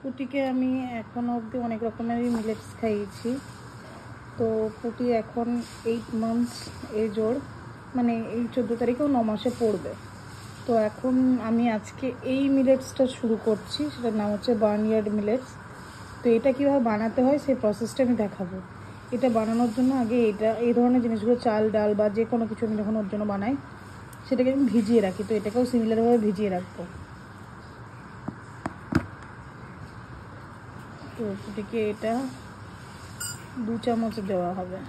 পুটিকে আমি এখনো অবধি অনেক রকমেরই মিলেটস খাইয়েছি। তো পুটি এখন 8 মান্থস এজ ওর, মানে এই 14 তারিখেও 9 মাসে পড়বে। তো এখন আমি আজকে এই মিলেটসটা শুরু করছি, সেটার নাম হচ্ছে বার্নইয়ার্ড মিলেটস। তো এটা কীভাবে বানাতে হয় সেই প্রসেসটা আমি দেখাবো। এটা বানানোর জন্য আগে এই ধরনের জিনিসগুলো, চাল ডাল বা যে কোনো কিছু আমি যখন ওর জন্য বানাই সেটাকে আমি ভিজিয়ে রাখি। তো এটাকেও সিমিলারভাবে ভিজিয়ে রাখবো। তো পুটিকে এটা 2 চামচ দেওয়া হবে।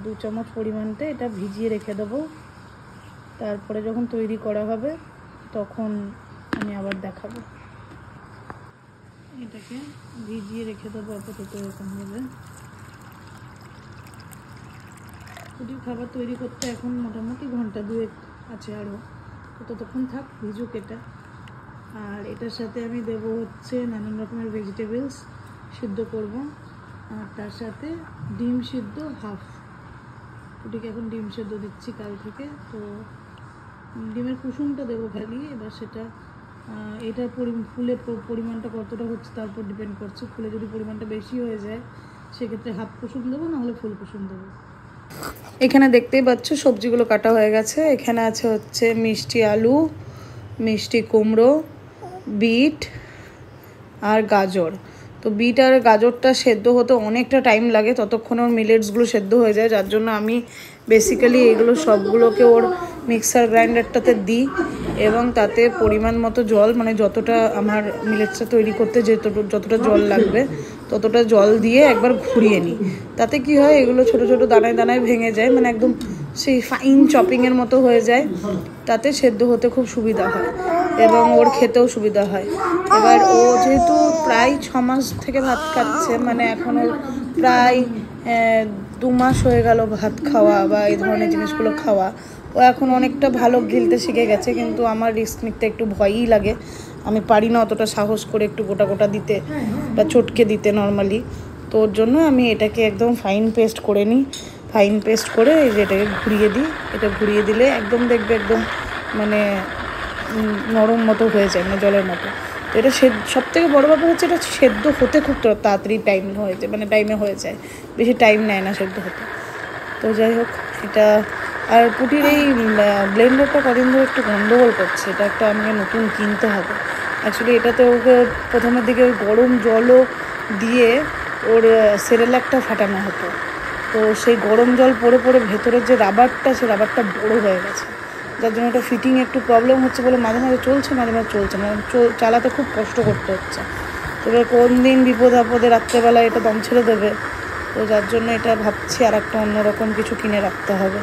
2 চামচ পরিমাণতে এটা ভিজিয়ে রেখে দেবো। তারপরে যখন তৈরি করা হবে তখন আমি আবার দেখাবো। এটাকে ভিজিয়ে রেখে দেবো আপাতত এরকমভাবে। পুটির খাবার তৈরি করতে এখন মোটামুটি ঘন্টা 2 আছে আরও, তো ততক্ষণ থাক, ভিজুক এটা। আর এটার সাথে আমি দেবো হচ্ছে নানান রকমের ভেজিটেবলস সিদ্ধ করব, আর তার সাথে ডিম সিদ্ধ হাফ। পুটিকে এখন ডিম সিদ্ধ দিচ্ছি কাল থেকে। তো ডিমের কুসুমটা দেবো খালি। এবার সেটা এটার ফুলের পরিমাণটা কতটা হচ্ছে তার উপর ডিপেন্ড করছে। ফুলে যদি পরিমাণটা বেশি হয়ে যায় সেক্ষেত্রে হাফ কুসুম দেবো, নাহলে ফুল কুসুম দেবো। এখানে দেখতেই পাচ্ছ সবজিগুলো কাটা হয়ে গেছে। এখানে আছে হচ্ছে মিষ্টি আলু, মিষ্টি কুমড়ো, বিট আর গাজর। তো বিট আর গাজরটা সেদ্ধ হতে অনেকটা টাইম লাগে, ততক্ষণে ওর মিলেটসগুলো সেদ্ধ হয়ে যায়। যার জন্য আমি বেসিক্যালি এগুলো সবগুলোকে ওর মিক্সার গ্রাইন্ডারটাতে দিই এবং তাতে পরিমাণ মতো জল, মানে যতটা আমার মিলেটসটা তৈরি করতে যতটা জল লাগবে ততটা জল দিয়ে একবার ঘুরিয়ে নিই। তাতে কি হয়, এগুলো ছোট ছোট দানায় দানায় ভেঙে যায়, মানে একদম সেই ফাইন চপিংয়ের মতো হয়ে যায়। তাতে সেদ্ধ হতে খুব সুবিধা হয় এবং ওর খেতেও সুবিধা হয়। এবার ও যেহেতু প্রায় 6 মাস থেকে ভাত খাচ্ছে, মানে এখন ওর প্রায় 2 মাস হয়ে গেল ভাত খাওয়া বা এই ধরনের জিনিসগুলো খাওয়া। ও এখন অনেকটা ভালো গিলতে শিখে গেছে, কিন্তু আমার রিস্ক নিতে একটু ভয়ই লাগে। আমি পারি না অতটা সাহস করে একটু গোটা গোটা দিতে বা চটকে দিতে নর্মালি। তো ওর জন্য আমি এটাকে একদম ফাইন পেস্ট করে নিই। ফাইন পেস্ট করে এই যে এটাকে ঘুরিয়ে দিই। এটা ঘুরিয়ে দিলে একদম দেখবে একদম মানে নরম মতো হয়ে যায়, মানে জলের মতো। তো এটা সব থেকে বড়ো ব্যাপার হচ্ছে এটা সেদ্ধ হতে খুব তাড়াতাড়ি টাইমে হয়ে যায়, বেশি টাইম নেয় না সেদ্ধ হতে। তো যাই হোক, এটা আর পুটির এই ব্লেন্ডারটা কদিন ধরে একটু গন্ডগোল করছে। এটা একটা আমাকে নতুন কিনতে হবে। অ্যাকচুয়ালি এটাতে ওকে প্রথমের দিকে ওই গরম জলও দিয়ে ওর সেরেলাকটা ফাটানো হতো। তো সেই গরম জল পড়ে পড়ে ভেতরের যে রাবারটা, সেই রাবারটা বড়ো হয়ে গেছে, যার জন্য এটা ফিটিং একটু প্রবলেম হচ্ছে বলে মাঝে মাঝে চলছে, মাঝে মাঝে চলছে না, চালাতে খুব কষ্ট করতে হচ্ছে। তবে কোন দিন বিপদ আপদে রাত্রেবেলা এটা দম ছেড়ে দেবে। তো যার জন্য এটা ভাবছি আর একটা অন্যরকম কিছু কিনে রাখতে হবে।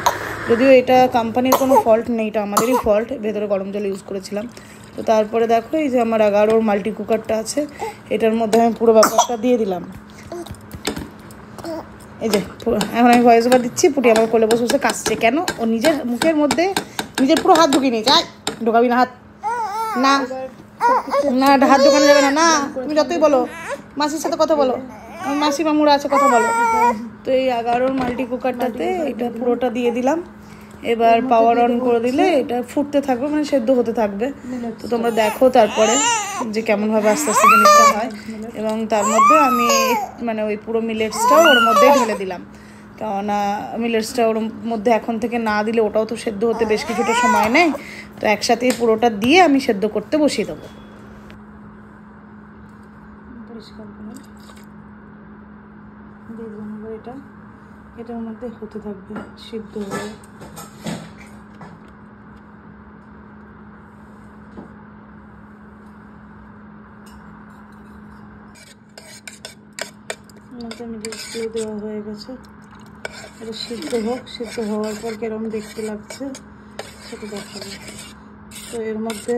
যদিও এটা কোম্পানির কোনো ফল্ট নেই, এটা আমাদেরই ফল্ট, ভেতরে গরম জল ইউজ করেছিলাম। তো তারপরে দেখো এই যে আমার 11 মাল্টি কুকারটা আছে, এটার মধ্যে আমি পুরো ব্যাপারটা দিয়ে দিলাম। এই যে এখন আমি ভয়েস ওভার দিচ্ছি, পুটি আমার কোলে বসে বসে কাশছে। কেন? ও নিজের মুখের মধ্যে নিজের পুরো হাত ঢুকিয়ে নিয়েছে। ঢোকাবি না হাত, না না, হাত ঢোকানো যাবে না। না, তুমি যতই বলো মাসির সাথে কথা বলো, মাসি মামুরা আছে, কথা বলো। তো এই 11 মাল্টি কুকারটাতে এটা পুরোটা দিয়ে দিলাম। এবার পাওয়ার অন করে দিলে এটা ফুটতে থাকবে, মানে সেদ্ধ হতে থাকবে। তো তোমরা দেখো তারপরে যে কেমনভাবে আস্তে আস্তে জিনিসটা হয়। এবং তার মধ্যে আমি মানে ওই পুরো মিলেটসটাও ওর মধ্যেই ঢেলে দিলাম, কেননা মিলেটসটা ওর মধ্যে এখন থেকে না দিলে ওটাও তো সেদ্ধ হতে বেশ কিছুটা সময় নেয়। তো একসাথেই পুরোটা দিয়ে আমি সেদ্ধ করতে বসিয়ে দেবো। পরিষ্কার করে দিয়ে দিলাম। এবার এটার মধ্যে হতে থাকবে সিদ্ধ হয়ে। মিলেটসগুলো দেওয়া হয়ে গেছে। এটা সিদ্ধ হোক, সিদ্ধ হওয়ার পর কিরকম দেখতে লাগছে সেটা দেখাবো। তো এর মধ্যে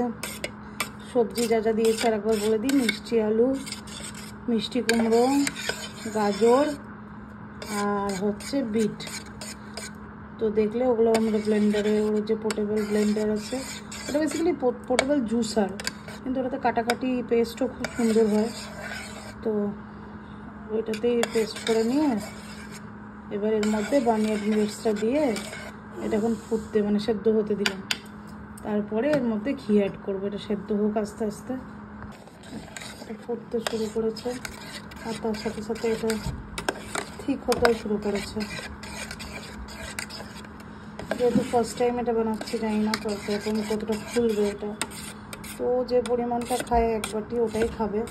সবজি যা যা দিয়েছে আর একবার বলে দিই। মিষ্টি আলু, মিষ্টি কুমড়ো, গাজর আর হচ্ছে বিট। তো দেখলে ওগুলো আমরা ব্লেন্ডারে, ওর যে পোর্টেবল ব্লেন্ডার আছে, ওটা বেসিক্যালি পোর্টেবল জুসার, কিন্তু ওটাতে কাটাকাটি পেস্টও খুব সুন্দর হয়। তো ওইটাতেই পেস্ট করে নিয়ে এবার এর মধ্যে বার্নইয়ার্ড মিলেটসটা দিয়ে এটা এখন ফুটতে, মানে সেদ্ধ হতে দিলাম। তারপরে এর মধ্যে ঘি অ্যাড করবো। এটা সেদ্ধ হোক আস্তে আস্তে। ফুটতে শুরু করেছে, আর তার সাথে সাথে এটা ঠিক হতেও শুরু করেছে। যেহেতু ফার্স্ট টাইম এটা বানাচ্ছি, জানি না প্রথম কতটা ফুলবে এটা। তো যে পরিমাণটা খায় এক বাটি ওটাই খাবে।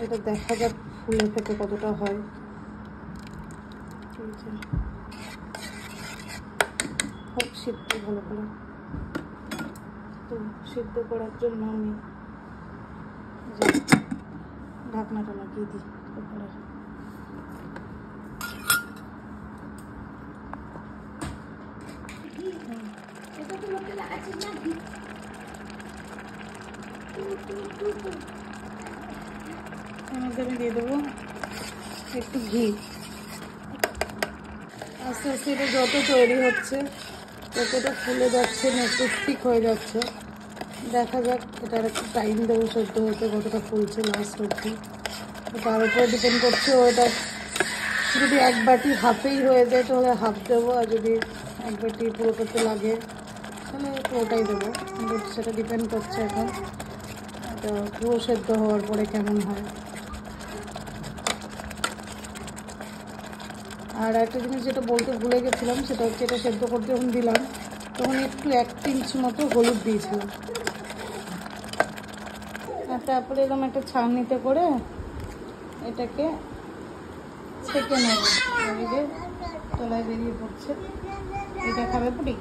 এটা দেখা যাক ফুলে ফেটে কতটা হয়। হোক সিদ্ধ ভালো করে। তো সিদ্ধ করার জন্য আমি ঢাকনাটা লাগিয়ে দিই উপরে। আমি দিয়ে দেবো একটু ঘি। আস্তে আস্তে এটা যত তৈরি হচ্ছে ততটা ফুলে যাচ্ছে, না একটু ঠিক হয়ে যাচ্ছে। দেখা যাক, এটার একটু টাইম দেবো সেদ্ধ হতে, কতটা ফুলছে লাস্ট অবধি। তার উপরে ডিপেন্ড করছে। ওটা যদি এক বাটি হাফেই হয়ে যায় তাহলে হাফ দেবো, আর যদি এক বাটি পুরো করতে লাগে তাহলে পুরোটাই দেবো। কিন্তু সেটা ডিপেন্ড করছে এখন এটা পুরো সেদ্ধ হওয়ার পরে কেমন হয়। আর একটা জিনিস যেটা বলতে ভুলে গেছিলাম, সেটা হচ্ছে এটা সেদ্ধ করতে যখন দিলাম তখন একটু 1 পিঞ্চ মতো হলুদ দিয়েছিলাম। আর তারপরে এরকম একটা ছাঁকনিতে করে এটাকে ছেঁকে নেব। তলায় বেরিয়ে পড়ছে। এটা খাবে পুটি।